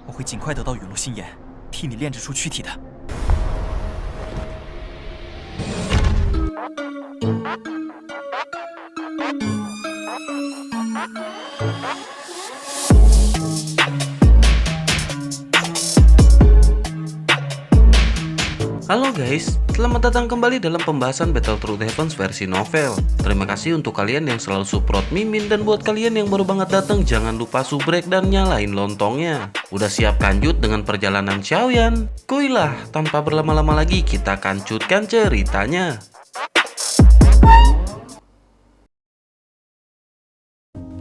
我会尽快得到陨落心炎，替你炼制出躯体的。Halo guys, selamat datang kembali dalam pembahasan Battletoads Heavens versi novel. Terima kasih untuk kalian yang selalu support Mimin, dan buat kalian yang baru banget datang jangan lupa subrek dan nyalain lontongnya. Udah siap lanjut dengan perjalanan Xiaoyan? Kuilah, tanpa berlama-lama lagi kita kancutkan ceritanya.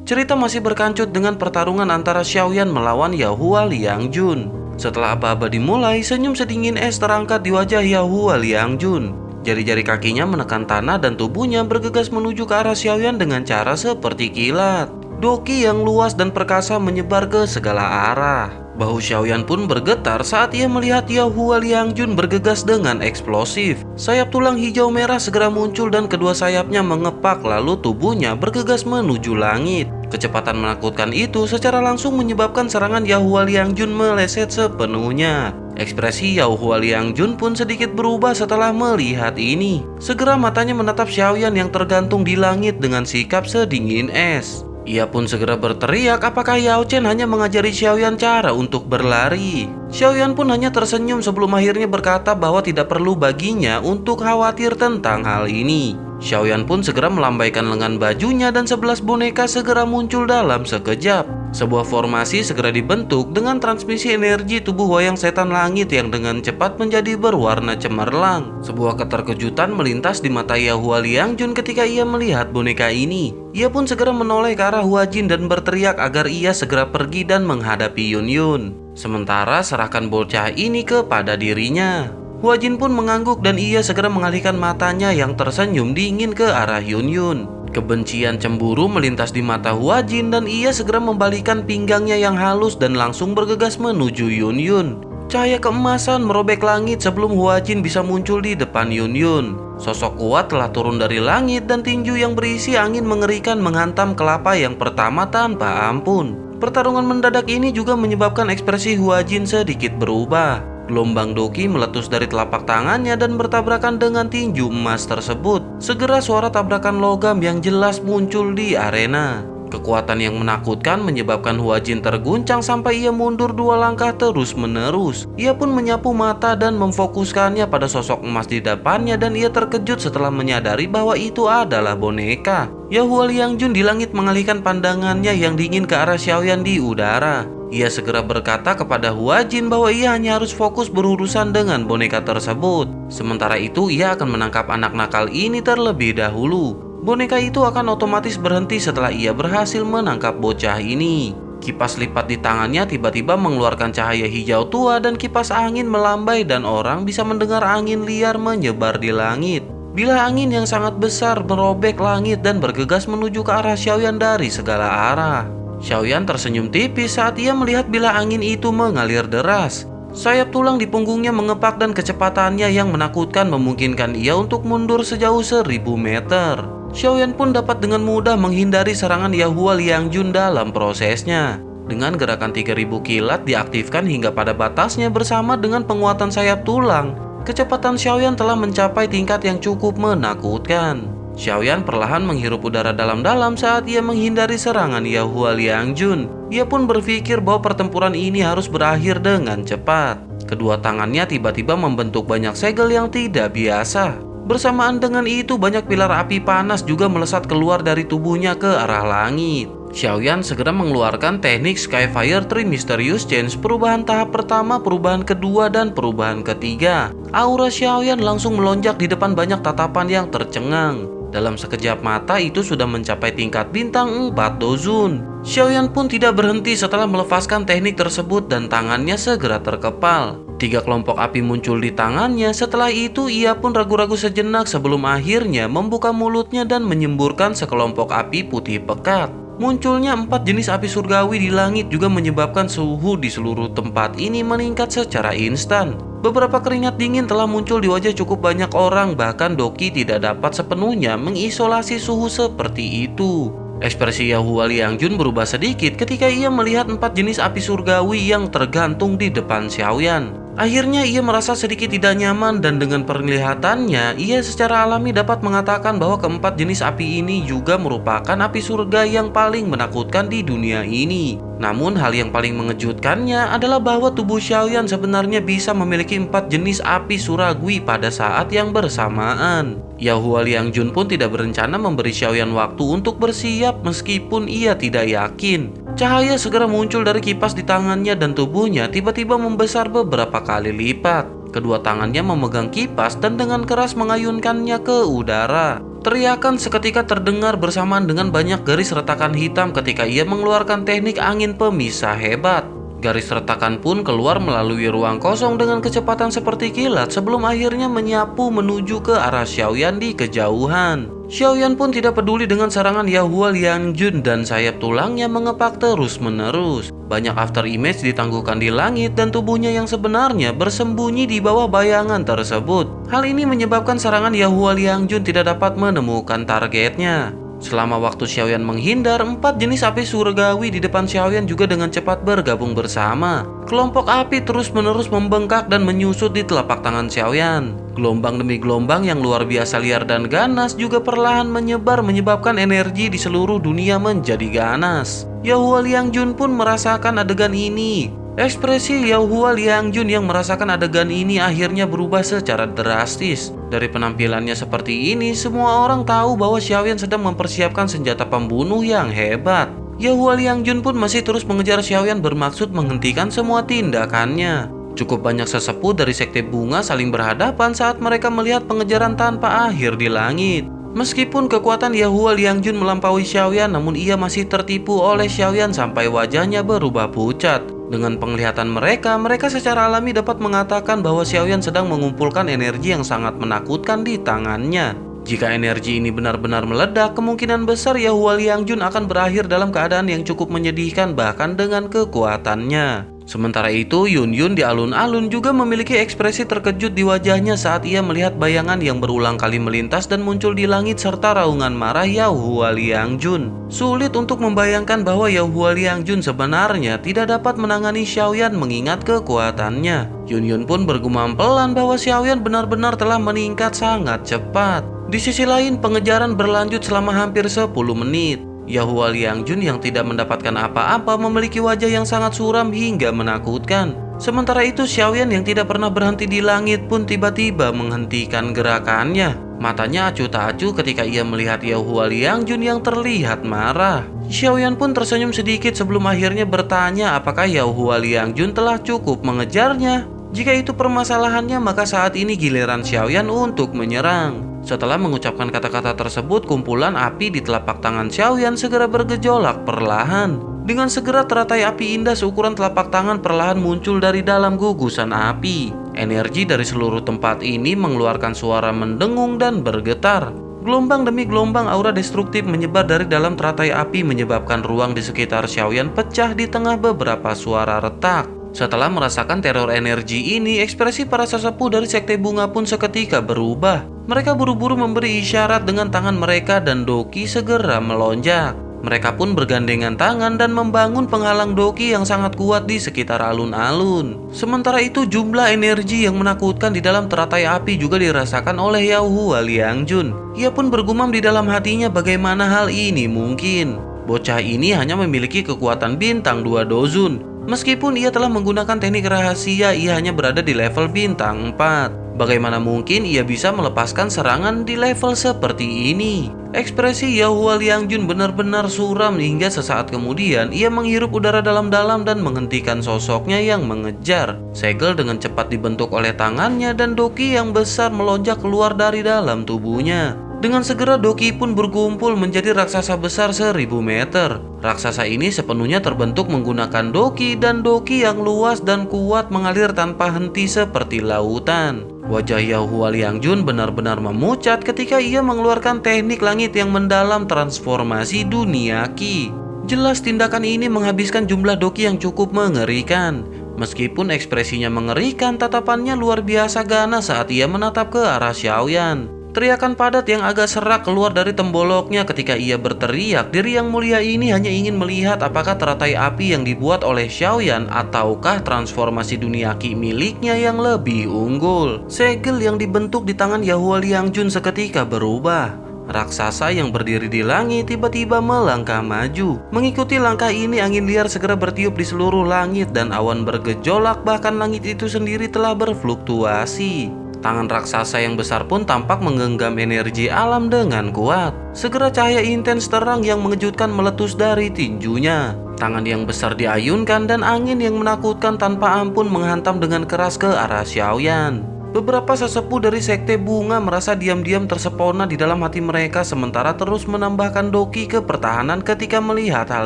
Cerita masih berkancut dengan pertarungan antara Xiaoyan melawan Yahua Liangjun. Setelah aba-aba dimulai, senyum sedingin es terangkat di wajah Yahua Liangjun. Jari-jari kakinya menekan tanah dan tubuhnya bergegas menuju ke arah Xiaoyan dengan cara seperti kilat. Doki yang luas dan perkasa menyebar ke segala arah. Bahu Xiaoyan pun bergetar saat ia melihat Yahua Liangjun bergegas dengan eksplosif. Sayap tulang hijau merah segera muncul dan kedua sayapnya mengepak, lalu tubuhnya bergegas menuju langit. Kecepatan menakutkan itu secara langsung menyebabkan serangan Yahua Liangjun meleset sepenuhnya. Ekspresi Yahua Liangjun pun sedikit berubah setelah melihat ini. Segera matanya menatap Xiaoyan yang tergantung di langit dengan sikap sedingin es. Ia pun segera berteriak apakah Yao Chen hanya mengajari Xiaoyan cara untuk berlari. Xiaoyan pun hanya tersenyum sebelum akhirnya berkata bahwa tidak perlu baginya untuk khawatir tentang hal ini. Xiaoyan pun segera melambaikan lengan bajunya dan 11 boneka segera muncul dalam sekejap. Sebuah formasi segera dibentuk dengan transmisi energi tubuh wayang setan langit yang dengan cepat menjadi berwarna cemerlang. Sebuah keterkejutan melintas di mata Yahua Liangjun ketika ia melihat boneka ini. Ia pun segera menoleh ke arah Huajin dan berteriak agar ia segera pergi dan menghadapi Yun Yun. Sementara serahkan bocah ini kepada dirinya. Huajin pun mengangguk dan ia segera mengalihkan matanya yang tersenyum dingin ke arah Yun Yun. Kebencian cemburu melintas di mata Huajin dan ia segera membalikan pinggangnya yang halus dan langsung bergegas menuju Yun Yun. Cahaya keemasan merobek langit sebelum Huajin bisa muncul di depan Yun Yun. Sosok kuat telah turun dari langit dan tinju yang berisi angin mengerikan menghantam kelapa yang pertama tanpa ampun. Pertarungan mendadak ini juga menyebabkan ekspresi Huajin sedikit berubah. Gelombang doki meletus dari telapak tangannya dan bertabrakan dengan tinju emas tersebut. Segera suara tabrakan logam yang jelas muncul di arena. Kekuatan yang menakutkan menyebabkan Huajin terguncang sampai ia mundur 2 langkah terus-menerus. Ia pun menyapu mata dan memfokuskannya pada sosok emas di depannya dan ia terkejut setelah menyadari bahwa itu adalah boneka. Yahua Liangjun di langit mengalihkan pandangannya yang dingin ke arah Xiaoyan di udara. Ia segera berkata kepada Huajin bahwa ia hanya harus fokus berurusan dengan boneka tersebut. Sementara itu ia akan menangkap anak nakal ini terlebih dahulu. Boneka itu akan otomatis berhenti setelah ia berhasil menangkap bocah ini. Kipas lipat di tangannya tiba-tiba mengeluarkan cahaya hijau tua dan kipas angin melambai dan orang bisa mendengar angin liar menyebar di langit. Bilah angin yang sangat besar merobek langit dan bergegas menuju ke arah Xiaoyan dari segala arah. Xiaoyan tersenyum tipis saat ia melihat bilah angin itu mengalir deras. Sayap tulang di punggungnya mengepak dan kecepatannya yang menakutkan memungkinkan ia untuk mundur sejauh 1000 meter. Xiaoyan pun dapat dengan mudah menghindari serangan Yahua Liangjun dalam prosesnya. Dengan gerakan 3000 kilat diaktifkan hingga pada batasnya bersama dengan penguatan sayap tulang, kecepatan Xiaoyan telah mencapai tingkat yang cukup menakutkan. Xiaoyan perlahan menghirup udara dalam-dalam saat ia menghindari serangan Yahua Liangjun. Ia pun berpikir bahwa pertempuran ini harus berakhir dengan cepat. Kedua tangannya tiba-tiba membentuk banyak segel yang tidak biasa. Bersamaan dengan itu banyak pilar api panas juga melesat keluar dari tubuhnya ke arah langit. Xiaoyan segera mengeluarkan teknik Skyfire 3 Mysterious Change, perubahan tahap pertama, perubahan kedua, dan perubahan ketiga. Aura Xiaoyan langsung melonjak di depan banyak tatapan yang tercengang. Dalam sekejap mata itu sudah mencapai tingkat bintang 4 Dozun. Xiaoyan pun tidak berhenti setelah melepaskan teknik tersebut dan tangannya segera terkepal. 3 kelompok api muncul di tangannya. Setelah itu ia pun ragu-ragu sejenak sebelum akhirnya membuka mulutnya dan menyemburkan sekelompok api putih pekat. Munculnya 4 jenis api surgawi di langit juga menyebabkan suhu di seluruh tempat ini meningkat secara instan. Beberapa keringat dingin telah muncul di wajah cukup banyak orang, bahkan Doki tidak dapat sepenuhnya mengisolasi suhu seperti itu. Ekspresi Yahua Liangjun berubah sedikit ketika ia melihat 4 jenis api surgawi yang tergantung di depan Xiaoyan. Akhirnya ia merasa sedikit tidak nyaman dan dengan penglihatannya, ia secara alami dapat mengatakan bahwa keempat jenis api ini juga merupakan api surga yang paling menakutkan di dunia ini. Namun hal yang paling mengejutkannya adalah bahwa tubuh Xiaoyan sebenarnya bisa memiliki 4 jenis api surgawi pada saat yang bersamaan. Yahua Liangjun pun tidak berencana memberi Xiaoyan waktu untuk bersiap meskipun ia tidak yakin. Cahaya segera muncul dari kipas di tangannya dan tubuhnya tiba-tiba membesar beberapa kali lipat. Kedua tangannya memegang kipas dan dengan keras mengayunkannya ke udara. Teriakan seketika terdengar bersamaan dengan banyak garis retakan hitam ketika ia mengeluarkan teknik angin pemisah hebat. Garis retakan pun keluar melalui ruang kosong dengan kecepatan seperti kilat sebelum akhirnya menyapu menuju ke arah Xiaoyan di kejauhan. Xiaoyan pun tidak peduli dengan serangan Yahua Liangjun dan sayap tulangnya mengepak terus-menerus. Banyak after image ditangguhkan di langit dan tubuhnya yang sebenarnya bersembunyi di bawah bayangan tersebut. Hal ini menyebabkan serangan Yahua Liangjun tidak dapat menemukan targetnya. Selama waktu Xiaoyan menghindar, 4 jenis api surgawi di depan Xiaoyan juga dengan cepat bergabung bersama. Kelompok api terus-menerus membengkak dan menyusut di telapak tangan Xiaoyan. Gelombang demi gelombang yang luar biasa liar dan ganas juga perlahan menyebar menyebabkan energi di seluruh dunia menjadi ganas. Yahua Liangjun pun merasakan adegan ini. Ekspresi Yahua Liangjun yang merasakan adegan ini akhirnya berubah secara drastis. Dari penampilannya seperti ini, semua orang tahu bahwa Xiaoyan sedang mempersiapkan senjata pembunuh yang hebat. Yahua Liangjun pun masih terus mengejar Xiaoyan bermaksud menghentikan semua tindakannya. Cukup banyak sesepuh dari Sekte Bunga saling berhadapan saat mereka melihat pengejaran tanpa akhir di langit. Meskipun kekuatan Yahua Liangjun melampaui Xiaoyan, namun ia masih tertipu oleh Xiaoyan sampai wajahnya berubah pucat. Dengan penglihatan mereka secara alami dapat mengatakan bahwa Xiaoyan sedang mengumpulkan energi yang sangat menakutkan di tangannya. Jika energi ini benar-benar meledak, kemungkinan besar Yahua Liangjun akan berakhir dalam keadaan yang cukup menyedihkan bahkan dengan kekuatannya. Sementara itu, Yun Yun di alun-alun juga memiliki ekspresi terkejut di wajahnya saat ia melihat bayangan yang berulang kali melintas dan muncul di langit serta raungan marah Yahua Liangjun. Sulit untuk membayangkan bahwa Yahua Liangjun sebenarnya tidak dapat menangani Xiaoyan mengingat kekuatannya. Yun Yun pun bergumam pelan bahwa Xiaoyan benar-benar telah meningkat sangat cepat. Di sisi lain, pengejaran berlanjut selama hampir 10 menit. Yahua Liangjun yang tidak mendapatkan apa-apa memiliki wajah yang sangat suram hingga menakutkan. Sementara itu Xiaoyan yang tidak pernah berhenti di langit pun tiba-tiba menghentikan gerakannya. Matanya acuh tak acuh ketika ia melihat Yahua Liangjun yang terlihat marah. Xiaoyan pun tersenyum sedikit sebelum akhirnya bertanya apakah Yahua Liangjun telah cukup mengejarnya. Jika itu permasalahannya, maka saat ini giliran Xiaoyan untuk menyerang. Setelah mengucapkan kata-kata tersebut, kumpulan api di telapak tangan Xiaoyan segera bergejolak perlahan. Dengan segera teratai api indah seukuran telapak tangan perlahan muncul dari dalam gugusan api. Energi dari seluruh tempat ini mengeluarkan suara mendengung dan bergetar. Gelombang demi gelombang aura destruktif menyebar dari dalam teratai api menyebabkan ruang di sekitar Xiaoyan pecah di tengah beberapa suara retak. Setelah merasakan teror energi ini, ekspresi para sesepuh dari Sekte Bunga pun seketika berubah. Mereka buru-buru memberi isyarat dengan tangan mereka dan Doki segera melonjak. Mereka pun bergandengan tangan dan membangun penghalang Doki yang sangat kuat di sekitar alun-alun. Sementara itu jumlah energi yang menakutkan di dalam teratai api juga dirasakan oleh Yahua Liangjun. Ia pun bergumam di dalam hatinya bagaimana hal ini mungkin. Bocah ini hanya memiliki kekuatan bintang 2 dozun. Meskipun ia telah menggunakan teknik rahasia, ia hanya berada di level bintang 4. Bagaimana mungkin ia bisa melepaskan serangan di level seperti ini? Ekspresi Yahua Liangjun benar-benar suram hingga sesaat kemudian ia menghirup udara dalam-dalam dan menghentikan sosoknya yang mengejar. Segel dengan cepat dibentuk oleh tangannya dan Doki yang besar melonjak keluar dari dalam tubuhnya. Dengan segera Doki pun berkumpul menjadi raksasa besar 1000 meter. Raksasa ini sepenuhnya terbentuk menggunakan Doki dan Doki yang luas dan kuat mengalir tanpa henti seperti lautan. Wajah Yahua Liangjun benar-benar memucat ketika ia mengeluarkan teknik langit yang mendalam transformasi dunia Qi. Jelas tindakan ini menghabiskan jumlah Doki yang cukup mengerikan. Meskipun ekspresinya mengerikan, tatapannya luar biasa ganas saat ia menatap ke arah Xiaoyan. Teriakan padat yang agak serak keluar dari temboloknya ketika ia berteriak. Diri yang mulia ini hanya ingin melihat apakah teratai api yang dibuat oleh Xiaoyan ataukah transformasi dunia ki miliknya yang lebih unggul. Segel yang dibentuk di tangan Yahua Liangjun seketika berubah. Raksasa yang berdiri di langit tiba-tiba melangkah maju. Mengikuti langkah ini, angin liar segera bertiup di seluruh langit dan awan bergejolak, bahkan langit itu sendiri telah berfluktuasi. Tangan raksasa yang besar pun tampak menggenggam energi alam dengan kuat. Segera cahaya intens terang yang mengejutkan meletus dari tinjunya. Tangan yang besar diayunkan dan angin yang menakutkan tanpa ampun menghantam dengan keras ke arah Xiaoyan. Beberapa sesepuh dari sekte bunga merasa diam-diam tersepona di dalam hati mereka, sementara terus menambahkan doki ke pertahanan ketika melihat hal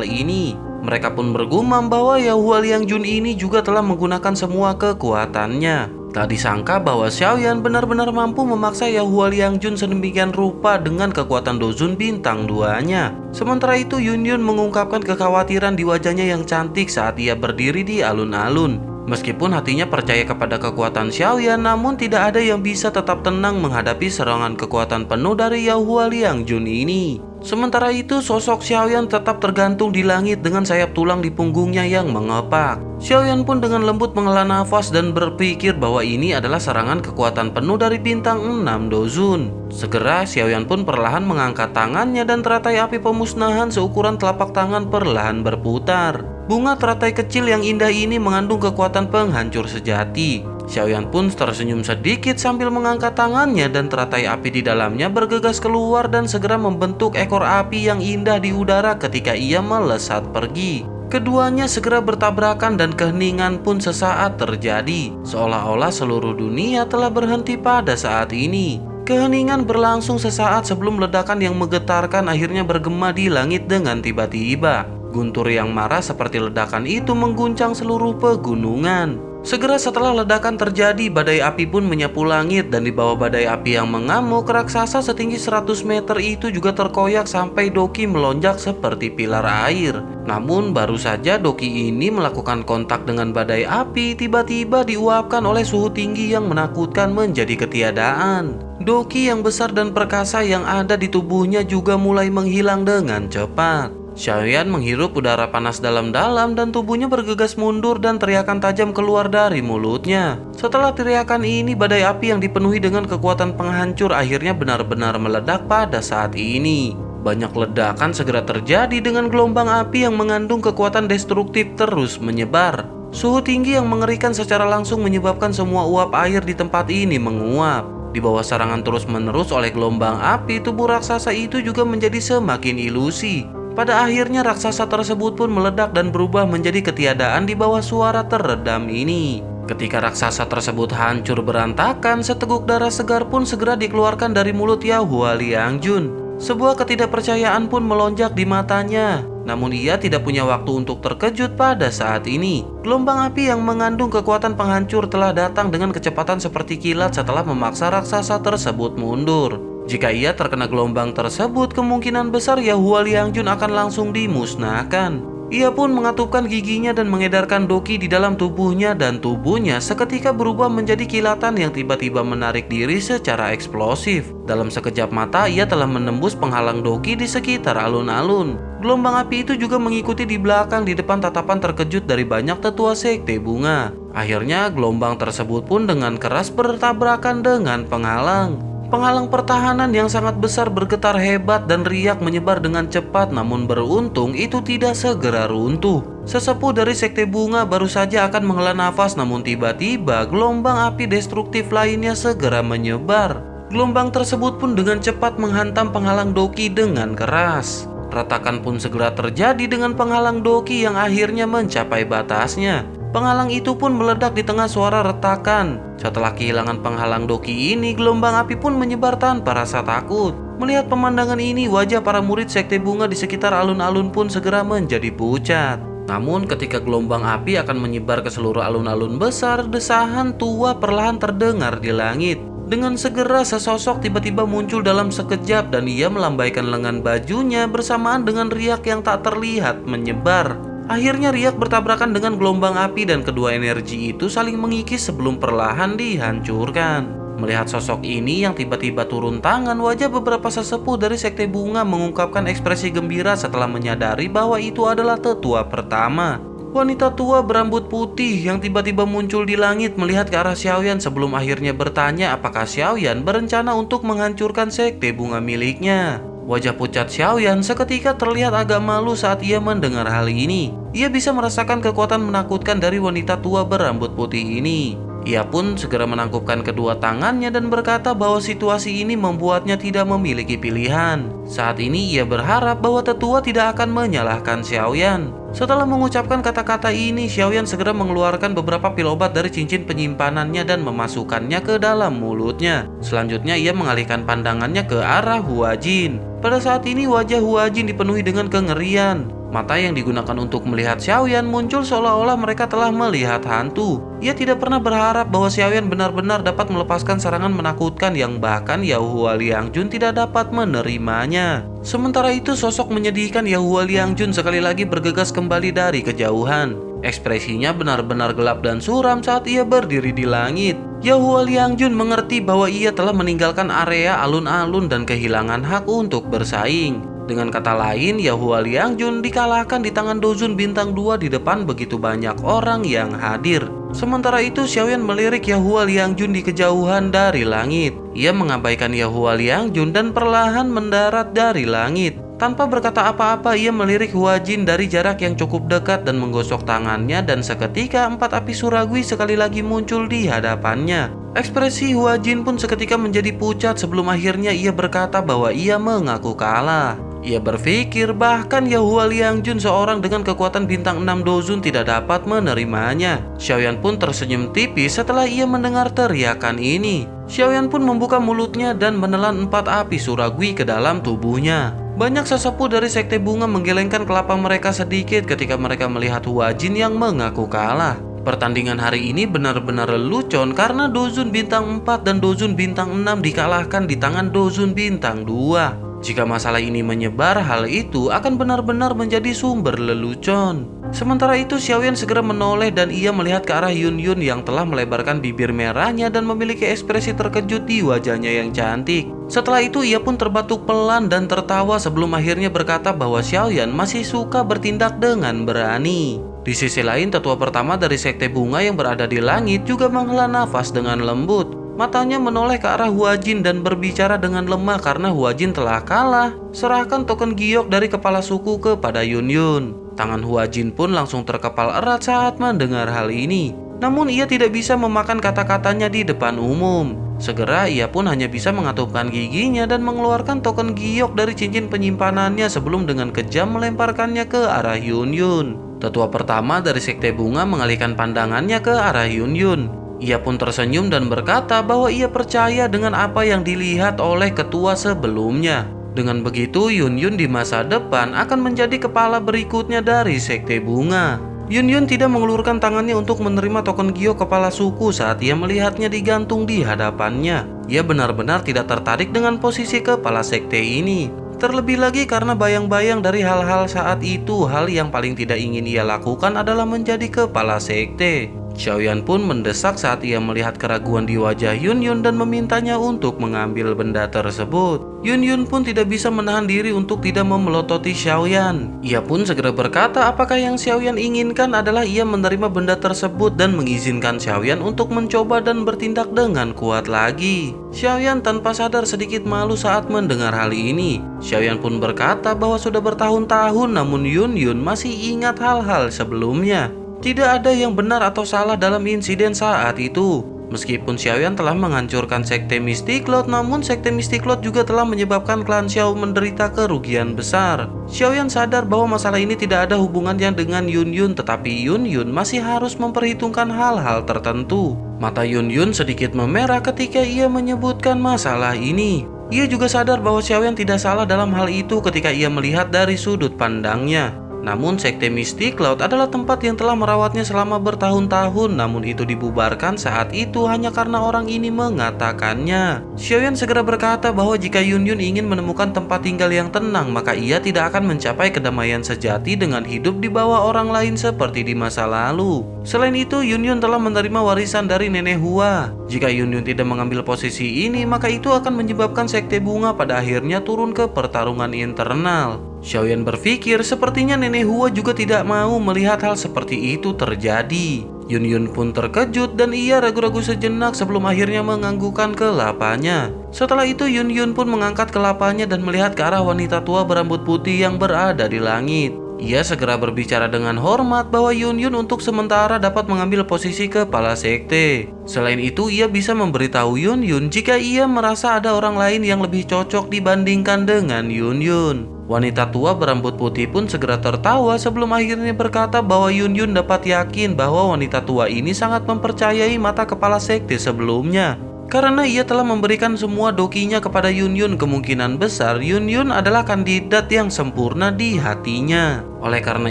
ini. Mereka pun bergumam bahwa Yahua Liangjun ini juga telah menggunakan semua kekuatannya. Tak disangka bahwa Xiaoyan benar-benar mampu memaksa Yahua Liangjun sedemikian rupa dengan kekuatan Dozun bintang 2-nya. Sementara itu Yun Yun mengungkapkan kekhawatiran di wajahnya yang cantik saat ia berdiri di alun-alun. Meskipun hatinya percaya kepada kekuatan Xiaoyan, namun tidak ada yang bisa tetap tenang menghadapi serangan kekuatan penuh dari Yahua Liangjun ini. Sementara itu sosok Xiaoyan tetap tergantung di langit dengan sayap tulang di punggungnya yang mengepak. Xiaoyan pun dengan lembut menghela nafas dan berpikir bahwa ini adalah serangan kekuatan penuh dari bintang 6 Dozun. Segera Xiaoyan pun perlahan mengangkat tangannya dan teratai api pemusnahan seukuran telapak tangan perlahan berputar. Bunga teratai kecil yang indah ini mengandung kekuatan penghancur sejati. Xiaoyan pun tersenyum sedikit sambil mengangkat tangannya dan teratai api di dalamnya bergegas keluar dan segera membentuk ekor api yang indah di udara ketika ia melesat pergi. Keduanya segera bertabrakan dan keheningan pun sesaat terjadi, seolah-olah seluruh dunia telah berhenti pada saat ini. Keheningan berlangsung sesaat sebelum ledakan yang menggetarkan akhirnya bergema di langit dengan tiba-tiba. Guntur yang marah seperti ledakan itu mengguncang seluruh pegunungan. Segera setelah ledakan terjadi, badai api pun menyapu langit dan di bawah badai api yang mengamuk, raksasa setinggi 100 meter itu juga terkoyak sampai Doki melonjak seperti pilar air. Namun baru saja Doki ini melakukan kontak dengan badai api, tiba-tiba diuapkan oleh suhu tinggi yang menakutkan menjadi ketiadaan. Doki yang besar dan perkasa yang ada di tubuhnya juga mulai menghilang dengan cepat. Xiaoyan menghirup udara panas dalam-dalam dan tubuhnya bergegas mundur dan teriakan tajam keluar dari mulutnya. Setelah teriakan ini, badai api yang dipenuhi dengan kekuatan penghancur akhirnya benar-benar meledak pada saat ini. Banyak ledakan segera terjadi dengan gelombang api yang mengandung kekuatan destruktif terus menyebar. Suhu tinggi yang mengerikan secara langsung menyebabkan semua uap air di tempat ini menguap. Di bawah serangan terus-menerus oleh gelombang api, tubuh raksasa itu juga menjadi semakin ilusi. Pada akhirnya raksasa tersebut pun meledak dan berubah menjadi ketiadaan di bawah suara teredam ini. Ketika raksasa tersebut hancur berantakan, seteguk darah segar pun segera dikeluarkan dari mulut Yahua Liangjun. Sebuah ketidakpercayaan pun melonjak di matanya. Namun ia tidak punya waktu untuk terkejut pada saat ini. Gelombang api yang mengandung kekuatan penghancur telah datang dengan kecepatan seperti kilat setelah memaksa raksasa tersebut mundur. Jika ia terkena gelombang tersebut, kemungkinan besar Yahua Liangjun akan langsung dimusnahkan. Ia pun mengatupkan giginya dan mengedarkan doki di dalam tubuhnya dan tubuhnya seketika berubah menjadi kilatan yang tiba-tiba menarik diri secara eksplosif. Dalam sekejap mata, ia telah menembus penghalang doki di sekitar alun-alun. Gelombang api itu juga mengikuti di belakang di depan tatapan terkejut dari banyak tetua sekte bunga. Akhirnya, gelombang tersebut pun dengan keras bertabrakan dengan penghalang. Penghalang pertahanan yang sangat besar bergetar hebat dan riak menyebar dengan cepat, namun beruntung itu tidak segera runtuh. Sesepuh dari sekte bunga baru saja akan menghela nafas, namun tiba-tiba gelombang api destruktif lainnya segera menyebar. Gelombang tersebut pun dengan cepat menghantam penghalang doki dengan keras. Retakan pun segera terjadi dengan penghalang doki yang akhirnya mencapai batasnya. Penghalang itu pun meledak di tengah suara retakan. Setelah kehilangan penghalang doki ini, gelombang api pun menyebar tanpa rasa takut. Melihat pemandangan ini, wajah para murid sekte bunga di sekitar alun-alun pun segera menjadi pucat. Namun ketika gelombang api akan menyebar ke seluruh alun-alun besar, desahan tua perlahan terdengar di langit. Dengan segera sesosok tiba-tiba muncul dalam sekejap dan ia melambaikan lengan bajunya bersamaan dengan riak yang tak terlihat menyebar. Akhirnya riak bertabrakan dengan gelombang api dan kedua energi itu saling mengikis sebelum perlahan dihancurkan. Melihat sosok ini yang tiba-tiba turun tangan, wajah beberapa sesepuh dari Sekte Bunga mengungkapkan ekspresi gembira setelah menyadari bahwa itu adalah tetua pertama. Wanita tua berambut putih yang tiba-tiba muncul di langit melihat ke arah Xiaoyan sebelum akhirnya bertanya apakah Xiaoyan berencana untuk menghancurkan Sekte Bunga miliknya. Wajah pucat Xiaoyan seketika terlihat agak malu saat ia mendengar hal ini. Ia bisa merasakan kekuatan menakutkan dari wanita tua berambut putih ini. Ia pun segera menangkupkan kedua tangannya dan berkata bahwa situasi ini membuatnya tidak memiliki pilihan. Saat ini ia berharap bahwa tetua tidak akan menyalahkan Xiaoyan. Setelah mengucapkan kata-kata ini, Xiaoyan segera mengeluarkan beberapa pil obat dari cincin penyimpanannya dan memasukkannya ke dalam mulutnya. Selanjutnya ia mengalihkan pandangannya ke arah Huajin. Pada saat ini wajah Huajin dipenuhi dengan kengerian. Mata yang digunakan untuk melihat Xiaoyan muncul seolah-olah mereka telah melihat hantu. Ia tidak pernah berharap bahwa Xiaoyan benar-benar dapat melepaskan serangan menakutkan yang bahkan Yahua Liangjun tidak dapat menerimanya. Sementara itu sosok menyedihkan Yahua Liangjun sekali lagi bergegas kembali dari kejauhan. Ekspresinya benar-benar gelap dan suram saat ia berdiri di langit. Yahua Liangjun mengerti bahwa ia telah meninggalkan area alun-alun dan kehilangan hak untuk bersaing. Dengan kata lain, Yahua Liangjun dikalahkan di tangan Dozun Bintang 2 di depan begitu banyak orang yang hadir. Sementara itu, Xiaoyan melirik Yahua Liangjun di kejauhan dari langit. Ia mengabaikan Yahua Liangjun dan perlahan mendarat dari langit. Tanpa berkata apa-apa, ia melirik Huajin dari jarak yang cukup dekat dan menggosok tangannya, dan seketika 4 api surgawi sekali lagi muncul di hadapannya. Ekspresi Huajin pun seketika menjadi pucat sebelum akhirnya ia berkata bahwa ia mengaku kalah. Ia berpikir bahkan Yahua Liangjun seorang dengan kekuatan bintang 6 Dozun tidak dapat menerimanya. Xiaoyan pun tersenyum tipis setelah ia mendengar teriakan ini. Xiaoyan pun membuka mulutnya dan menelan 4 api surgawi ke dalam tubuhnya. Banyak sesepuh dari Sekte Bunga menggelengkan kelapa mereka sedikit ketika mereka melihat Huajin yang mengaku kalah. Pertandingan hari ini benar-benar lelucon karena Dozun Bintang 4 dan Dozun Bintang 6 dikalahkan di tangan Dozun Bintang 2. Jika masalah ini menyebar, hal itu akan benar-benar menjadi sumber lelucon. Sementara itu, Xiaoyan segera menoleh dan ia melihat ke arah Yun Yun yang telah melebarkan bibir merahnya dan memiliki ekspresi terkejut di wajahnya yang cantik. Setelah itu, ia pun terbatuk pelan dan tertawa sebelum akhirnya berkata bahwa Xiaoyan masih suka bertindak dengan berani. Di sisi lain, tetua pertama dari Sekte Bunga yang berada di langit juga menghela nafas dengan lembut. Matanya menoleh ke arah Huajin dan berbicara dengan lemah karena Huajin telah kalah. Serahkan token giok dari kepala suku kepada Yun Yun. Tangan Huajin pun langsung terkepal erat saat mendengar hal ini. Namun ia tidak bisa memakan kata-katanya di depan umum. Segera ia pun hanya bisa mengatupkan giginya dan mengeluarkan token giok dari cincin penyimpanannya sebelum dengan kejam melemparkannya ke arah Yun Yun. Tetua pertama dari Sekte Bunga mengalihkan pandangannya ke arah Yun Yun. Ia pun tersenyum dan berkata bahwa ia percaya dengan apa yang dilihat oleh ketua sebelumnya. Dengan begitu, Yun Yun di masa depan akan menjadi kepala berikutnya dari Sekte Bunga. Yun Yun tidak mengulurkan tangannya untuk menerima token giok kepala suku saat ia melihatnya digantung di hadapannya. Ia benar-benar tidak tertarik dengan posisi kepala sekte ini. Terlebih lagi karena bayang-bayang dari hal-hal saat itu, hal yang paling tidak ingin ia lakukan adalah menjadi kepala sekte. Xiaoyan pun mendesak saat ia melihat keraguan di wajah Yun Yun dan memintanya untuk mengambil benda tersebut. Yun Yun pun tidak bisa menahan diri untuk tidak memelototi Xiaoyan. Ia pun segera berkata apakah yang Xiaoyan inginkan adalah ia menerima benda tersebut dan mengizinkan Xiaoyan untuk mencoba dan bertindak dengan kuat lagi. Xiaoyan tanpa sadar sedikit malu saat mendengar hal ini. Xiaoyan pun berkata bahwa sudah bertahun-tahun namun Yun Yun masih ingat hal-hal sebelumnya. Tidak ada yang benar atau salah dalam insiden saat itu. Meskipun Xiaoyan telah menghancurkan Sekte Mystic Lord, namun Sekte Mystic Lord juga telah menyebabkan klan Xiao menderita kerugian besar. Xiaoyan sadar bahwa masalah ini tidak ada hubungannya dengan Yun Yun, tetapi Yun Yun masih harus memperhitungkan hal-hal tertentu. Mata Yun Yun sedikit memerah ketika ia menyebutkan masalah ini. Ia juga sadar bahwa Xiaoyan tidak salah dalam hal itu ketika ia melihat dari sudut pandangnya. Namun sekte mistik laut adalah tempat yang telah merawatnya selama bertahun-tahun, namun itu dibubarkan saat itu hanya karena orang ini mengatakannya. Xiaoyan segera berkata bahwa jika Yunyun ingin menemukan tempat tinggal yang tenang, maka ia tidak akan mencapai kedamaian sejati dengan hidup di bawah orang lain seperti di masa lalu. Selain itu, Yunyun telah menerima warisan dari nenek Hua. Jika Yunyun tidak mengambil posisi ini, maka itu akan menyebabkan sekte bunga pada akhirnya turun ke pertarungan internal. Xiaoyan berpikir sepertinya nenek Hua juga tidak mau melihat hal seperti itu terjadi. Yunyun pun terkejut dan ia ragu-ragu sejenak sebelum akhirnya menganggukkan kelapanya. Setelah itu Yunyun pun mengangkat kelapanya dan melihat ke arah wanita tua berambut putih yang berada di langit. Ia segera berbicara dengan hormat bahwa Yunyun untuk sementara dapat mengambil posisi kepala sekte. Selain itu, ia bisa memberitahu Yunyun jika ia merasa ada orang lain yang lebih cocok dibandingkan dengan Yunyun. Wanita tua berambut putih pun segera tertawa sebelum akhirnya berkata bahwa Yunyun dapat yakin bahwa wanita tua ini sangat mempercayai mata kepala sekte sebelumnya. Karena ia telah memberikan semua dokinya kepada Yunyun, kemungkinan besar Yunyun adalah kandidat yang sempurna di hatinya. Oleh karena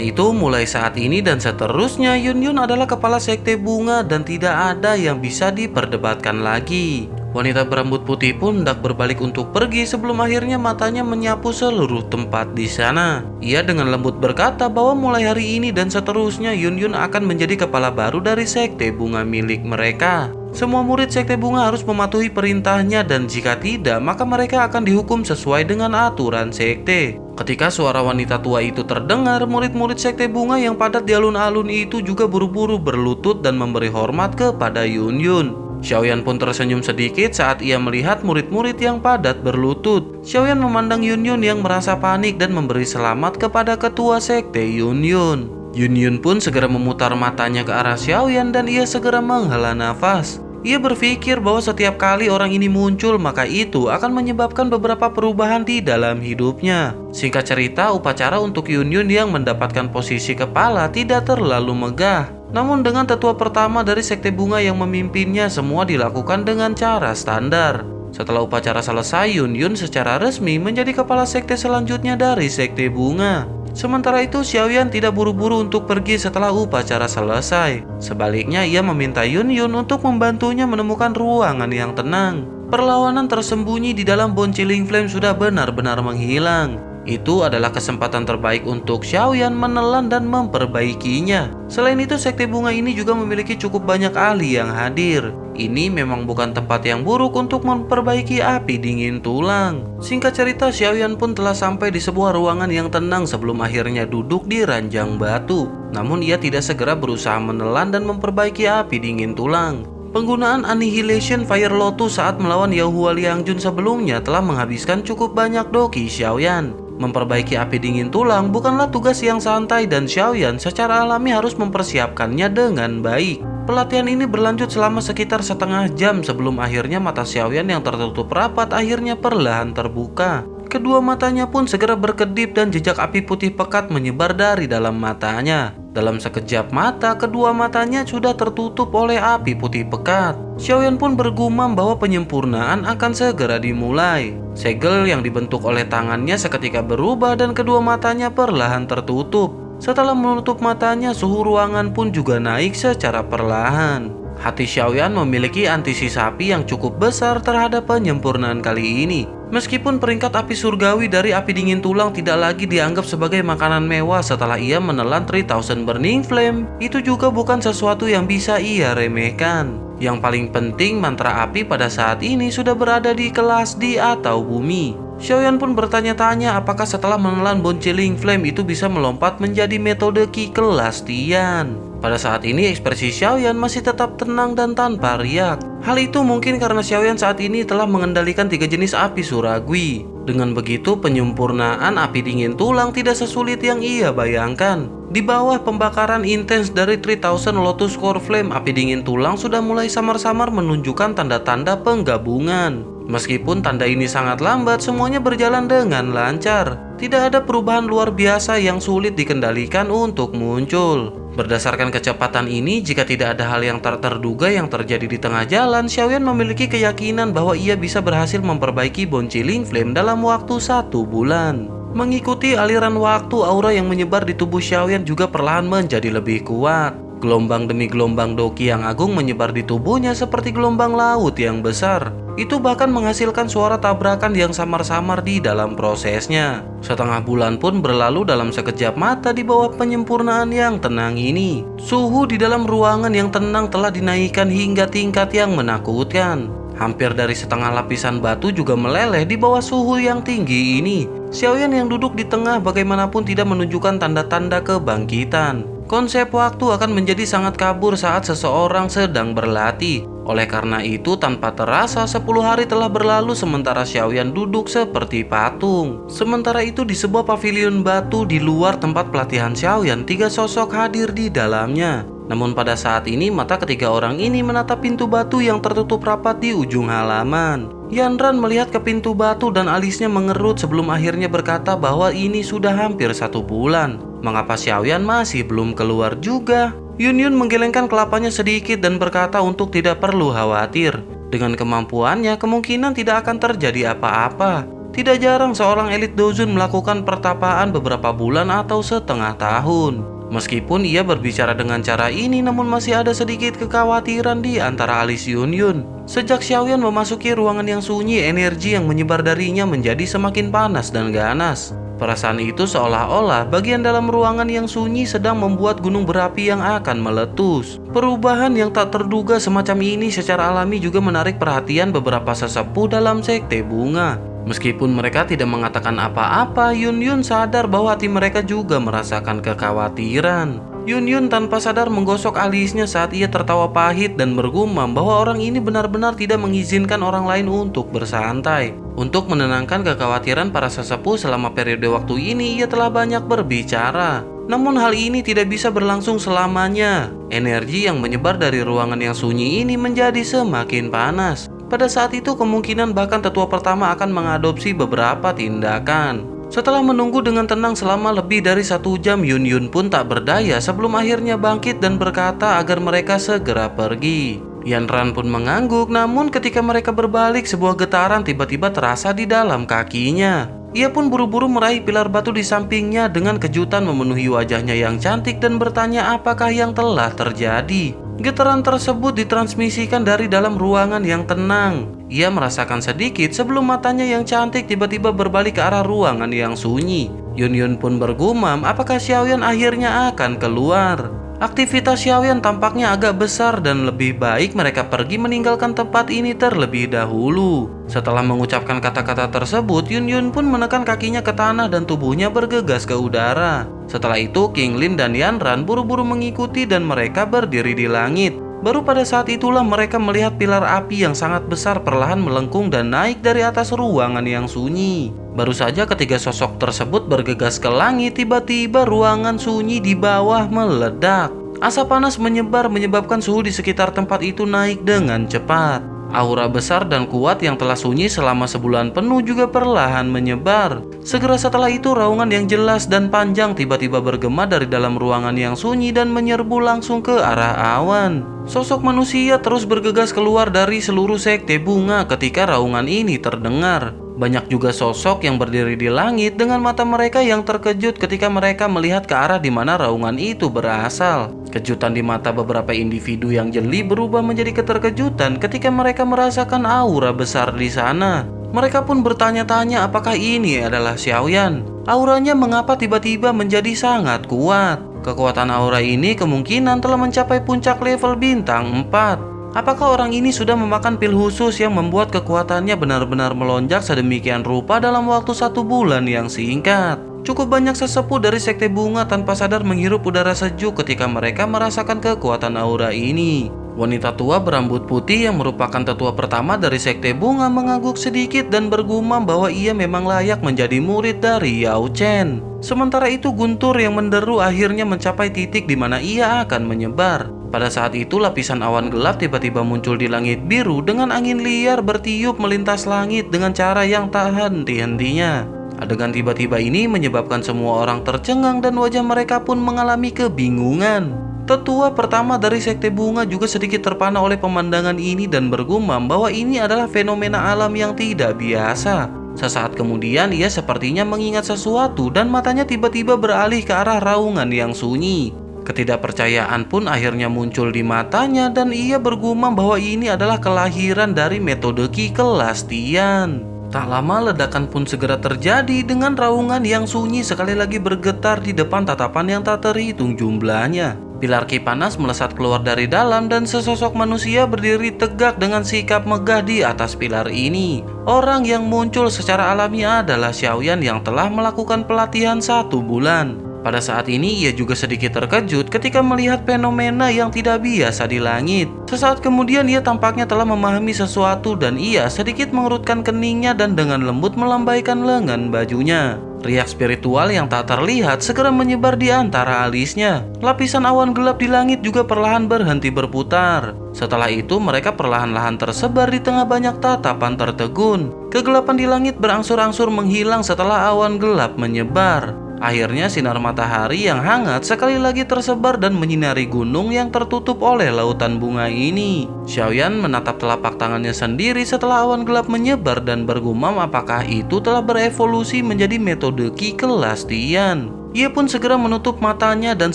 itu, mulai saat ini dan seterusnya Yunyun adalah kepala sekte bunga dan tidak ada yang bisa diperdebatkan lagi. Wanita berambut putih pun hendak berbalik untuk pergi sebelum akhirnya matanya menyapu seluruh tempat di sana. Ia dengan lembut berkata bahwa mulai hari ini dan seterusnya Yunyun akan menjadi kepala baru dari sekte bunga milik mereka. Semua murid sekte bunga harus mematuhi perintahnya dan jika tidak, maka mereka akan dihukum sesuai dengan aturan sekte. Ketika suara wanita tua itu terdengar, murid-murid sekte bunga yang padat di alun-alun itu juga buru-buru berlutut dan memberi hormat kepada Yunyun. Xiaoyan pun tersenyum sedikit saat ia melihat murid-murid yang padat berlutut. Xiaoyan memandang Yunyun yang merasa panik dan memberi selamat kepada ketua sekte Yunyun. Yunyun pun segera memutar matanya ke arah Xiaoyan dan ia segera menghela nafas. Ia berpikir bahwa setiap kali orang ini muncul, maka itu akan menyebabkan beberapa perubahan di dalam hidupnya. Singkat cerita, upacara untuk Yunyun yang mendapatkan posisi kepala tidak terlalu megah. Namun dengan tetua pertama dari sekte bunga yang memimpinnya, semua dilakukan dengan cara standar. Setelah upacara selesai, Yunyun secara resmi menjadi kepala sekte selanjutnya dari sekte bunga. Sementara itu, Xiaoyan tidak buru-buru untuk pergi setelah upacara selesai. Sebaliknya, ia meminta Yunyun untuk membantunya menemukan ruangan yang tenang. Perlawanan tersembunyi di dalam Bonchiling Flame sudah benar-benar menghilang. Itu adalah kesempatan terbaik untuk Xiaoyan menelan dan memperbaikinya. Selain itu, sekte bunga ini juga memiliki cukup banyak ahli yang hadir. Ini memang bukan tempat yang buruk untuk memperbaiki api dingin tulang. Singkat cerita, Xiaoyan pun telah sampai di sebuah ruangan yang tenang sebelum akhirnya duduk di ranjang batu. Namun ia tidak segera berusaha menelan dan memperbaiki api dingin tulang. Penggunaan Annihilation Fire Lotus saat melawan Yahua Liangjun sebelumnya telah menghabiskan cukup banyak doki Xiaoyan. Memperbaiki api dingin tulang bukanlah tugas yang santai dan Xiaoyan secara alami harus mempersiapkannya dengan baik. Pelatihan ini berlanjut selama sekitar setengah jam sebelum akhirnya mata Xiaoyan yang tertutup rapat akhirnya perlahan terbuka. Kedua matanya pun segera berkedip dan jejak api putih pekat menyebar dari dalam matanya. Dalam sekejap mata, kedua matanya sudah tertutup oleh api putih pekat. Xiaoyan pun bergumam bahwa penyempurnaan akan segera dimulai. Segel yang dibentuk oleh tangannya seketika berubah dan kedua matanya perlahan tertutup. Setelah menutup matanya, suhu ruangan pun juga naik secara perlahan. Hati Xiaoyan memiliki antisipasi yang cukup besar terhadap penyempurnaan kali ini. Meskipun peringkat api surgawi dari api dingin tulang tidak lagi dianggap sebagai makanan mewah setelah ia menelan 3000 Burning Flame, itu juga bukan sesuatu yang bisa ia remehkan. Yang paling penting, mantra api pada saat ini sudah berada di kelas di atau bumi. Xiaoyan pun bertanya-tanya apakah setelah menelan Bonchiling Flame itu bisa melompat menjadi metode Ki kelas Tian. Pada saat ini ekspresi Xiaoyan masih tetap tenang dan tanpa riak. Hal itu mungkin karena Xiaoyan saat ini telah mengendalikan 3 jenis api suragwi. Dengan begitu, penyempurnaan api dingin tulang tidak sesulit yang ia bayangkan. Di bawah pembakaran intens dari 3000 Lotus Core Flame, api dingin tulang sudah mulai samar-samar menunjukkan tanda-tanda penggabungan. Meskipun tanda ini sangat lambat, semuanya berjalan dengan lancar. Tidak ada perubahan luar biasa yang sulit dikendalikan untuk muncul. Berdasarkan kecepatan ini, jika tidak ada hal yang tak terduga yang terjadi di tengah jalan, Xiaoyan memiliki keyakinan bahwa ia bisa berhasil memperbaiki Bonchiling Flame dalam waktu 1 bulan. Mengikuti aliran waktu, aura yang menyebar di tubuh Xiaoyan juga perlahan menjadi lebih kuat. Gelombang demi gelombang doqi yang agung menyebar di tubuhnya seperti gelombang laut yang besar. Itu bahkan menghasilkan suara tabrakan yang samar-samar di dalam prosesnya. Setengah bulan pun berlalu dalam sekejap mata di bawah penyempurnaan yang tenang ini. Suhu di dalam ruangan yang tenang telah dinaikkan hingga tingkat yang menakutkan. Hampir dari setengah lapisan batu juga meleleh di bawah suhu yang tinggi ini. Xiaoyan yang duduk di tengah bagaimanapun tidak menunjukkan tanda-tanda kebangkitan. Konsep waktu akan menjadi sangat kabur saat seseorang sedang berlatih. Oleh karena itu, tanpa terasa 10 hari telah berlalu sementara Xiaoyan duduk seperti patung. Sementara itu di sebuah pavilion batu di luar tempat pelatihan Xiaoyan, 3 sosok hadir di dalamnya. Namun pada saat ini mata ketiga orang ini menatap pintu batu yang tertutup rapat di ujung halaman. Yanran melihat ke pintu batu dan alisnya mengerut sebelum akhirnya berkata bahwa ini sudah hampir 1 bulan. Mengapa Xiaoyan masih belum keluar juga? Yunyun menggelengkan kelapanya sedikit dan berkata untuk tidak perlu khawatir. Dengan kemampuannya kemungkinan tidak akan terjadi apa-apa. Tidak jarang seorang elit Dozun melakukan pertapaan beberapa bulan atau setengah tahun. Meskipun ia berbicara dengan cara ini, namun masih ada sedikit kekhawatiran di antara alis Yunyun. Sejak Xiaoyan memasuki ruangan yang sunyi, energi yang menyebar darinya menjadi semakin panas dan ganas. Perasaan itu seolah-olah bagian dalam ruangan yang sunyi sedang membuat gunung berapi yang akan meletus. Perubahan yang tak terduga semacam ini secara alami juga menarik perhatian beberapa sesepuh dalam sekte bunga. Meskipun mereka tidak mengatakan apa-apa, Yunyun sadar bahwa hati mereka juga merasakan kekhawatiran. Yunyun tanpa sadar menggosok alisnya saat ia tertawa pahit dan bergumam bahwa orang ini benar-benar tidak mengizinkan orang lain untuk bersantai. Untuk menenangkan kekhawatiran para sesepuh selama periode waktu ini, ia telah banyak berbicara. Namun hal ini tidak bisa berlangsung selamanya. Energi yang menyebar dari ruangan yang sunyi ini menjadi semakin panas. Pada saat itu kemungkinan bahkan tetua pertama akan mengadopsi beberapa tindakan. Setelah menunggu dengan tenang selama lebih dari 1 jam, Yunyun pun tak berdaya sebelum akhirnya bangkit dan berkata agar mereka segera pergi. Yanran pun mengangguk, namun ketika mereka berbalik sebuah getaran tiba-tiba terasa di dalam kakinya. Ia pun buru-buru meraih pilar batu di sampingnya dengan kejutan memenuhi wajahnya yang cantik dan bertanya apakah yang telah terjadi. Getaran tersebut ditransmisikan dari dalam ruangan yang tenang. Ia merasakan sedikit sebelum matanya yang cantik tiba-tiba berbalik ke arah ruangan yang sunyi. Yunyun pun bergumam apakah Xiaoyan akhirnya akan keluar. Aktivitas Xiaoyan tampaknya agak besar dan lebih baik mereka pergi meninggalkan tempat ini terlebih dahulu. Setelah mengucapkan kata-kata tersebut, Yunyun pun menekan kakinya ke tanah dan tubuhnya bergegas ke udara. Setelah itu, King Lin dan Yanran buru-buru mengikuti dan mereka berdiri di langit. Baru pada saat itulah mereka melihat pilar api yang sangat besar perlahan melengkung dan naik dari atas ruangan yang sunyi. Baru saja ketiga sosok tersebut bergegas ke langit, tiba-tiba ruangan sunyi di bawah meledak. Asap panas menyebar menyebabkan suhu di sekitar tempat itu naik dengan cepat. Aura besar dan kuat yang telah sunyi selama sebulan penuh juga perlahan menyebar. Segera setelah itu raungan yang jelas dan panjang tiba-tiba bergema dari dalam ruangan yang sunyi dan menyerbu langsung ke arah awan. Sosok manusia terus bergegas keluar dari seluruh sekte bunga ketika raungan ini terdengar. Banyak juga sosok yang berdiri di langit dengan mata mereka yang terkejut ketika mereka melihat ke arah di mana raungan itu berasal. Kejutan di mata beberapa individu yang jeli berubah menjadi keterkejutan ketika mereka merasakan aura besar di sana. Mereka pun bertanya-tanya apakah ini adalah Xiaoyan. Auranya mengapa tiba-tiba menjadi sangat kuat? Kekuatan aura ini kemungkinan telah mencapai puncak level bintang 4. Apakah orang ini sudah memakan pil khusus yang membuat kekuatannya benar-benar melonjak sedemikian rupa dalam waktu 1 bulan yang singkat? Cukup banyak sesepuh dari sekte bunga tanpa sadar menghirup udara sejuk ketika mereka merasakan kekuatan aura ini. Wanita tua berambut putih yang merupakan tetua pertama dari sekte bunga mengangguk sedikit dan bergumam bahwa ia memang layak menjadi murid dari Yao Chen. Sementara itu guntur yang menderu akhirnya mencapai titik di mana ia akan menyebar. Pada saat itu lapisan awan gelap tiba-tiba muncul di langit biru dengan angin liar bertiup melintas langit dengan cara yang tak henti-hentinya. Adegan tiba-tiba ini menyebabkan semua orang tercengang dan wajah mereka pun mengalami kebingungan. Tetua pertama dari sekte bunga juga sedikit terpana oleh pemandangan ini dan bergumam bahwa ini adalah fenomena alam yang tidak biasa. Sesaat kemudian ia sepertinya mengingat sesuatu dan matanya tiba-tiba beralih ke arah raungan yang sunyi. Ketidakpercayaan pun akhirnya muncul di matanya dan ia bergumam bahwa ini adalah kelahiran dari metode Ki kelas Tian. Tak lama ledakan pun segera terjadi dengan raungan yang sunyi sekali lagi bergetar di depan tatapan yang tak terhitung jumlahnya. Pilar Ki panas melesat keluar dari dalam dan sesosok manusia berdiri tegak dengan sikap megah di atas pilar ini. Orang yang muncul secara alami adalah Xiaoyan yang telah melakukan pelatihan 1 bulan. Pada saat ini ia juga sedikit terkejut ketika melihat fenomena yang tidak biasa di langit. Sesaat kemudian ia tampaknya telah memahami sesuatu dan ia sedikit mengerutkan keningnya dan dengan lembut melambaikan lengan bajunya. Riak spiritual yang tak terlihat segera menyebar di antara alisnya. Lapisan awan gelap di langit juga perlahan berhenti berputar. Setelah itu mereka perlahan-lahan tersebar di tengah banyak tatapan tertegun. Kegelapan di langit berangsur-angsur menghilang setelah awan gelap menyebar. Akhirnya sinar matahari yang hangat sekali lagi tersebar dan menyinari gunung yang tertutup oleh lautan bunga ini. Xiaoyan menatap telapak tangannya sendiri setelah awan gelap menyebar dan bergumam apakah itu telah berevolusi menjadi metode Ki kelas Tian. Ia pun segera menutup matanya dan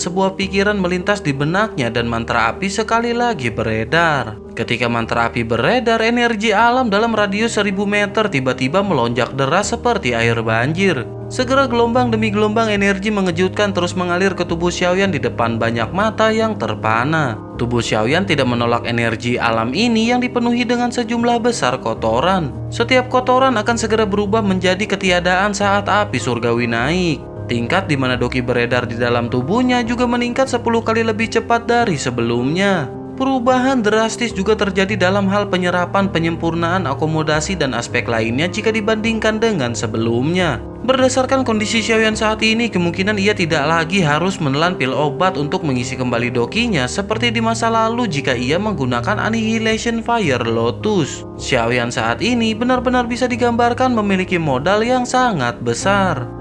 sebuah pikiran melintas di benaknya dan mantra api sekali lagi beredar. Ketika mantra api beredar, energi alam dalam radius 1000 meter tiba-tiba melonjak deras seperti air banjir. Segera gelombang demi gelombang energi mengejutkan terus mengalir ke tubuh Xiaoyan di depan banyak mata yang terpana. Tubuh Xiaoyan tidak menolak energi alam ini yang dipenuhi dengan sejumlah besar kotoran. Setiap kotoran akan segera berubah menjadi ketiadaan saat api surgawi naik. Tingkat di mana Doki beredar di dalam tubuhnya juga meningkat 10 kali lebih cepat dari sebelumnya. Perubahan drastis juga terjadi dalam hal penyerapan, penyempurnaan, akomodasi, dan aspek lainnya jika dibandingkan dengan sebelumnya. Berdasarkan kondisi Xiaoyan saat ini, kemungkinan ia tidak lagi harus menelan pil obat untuk mengisi kembali dokinya seperti di masa lalu jika ia menggunakan Annihilation Fire Lotus. Xiaoyan saat ini benar-benar bisa digambarkan memiliki modal yang sangat besar.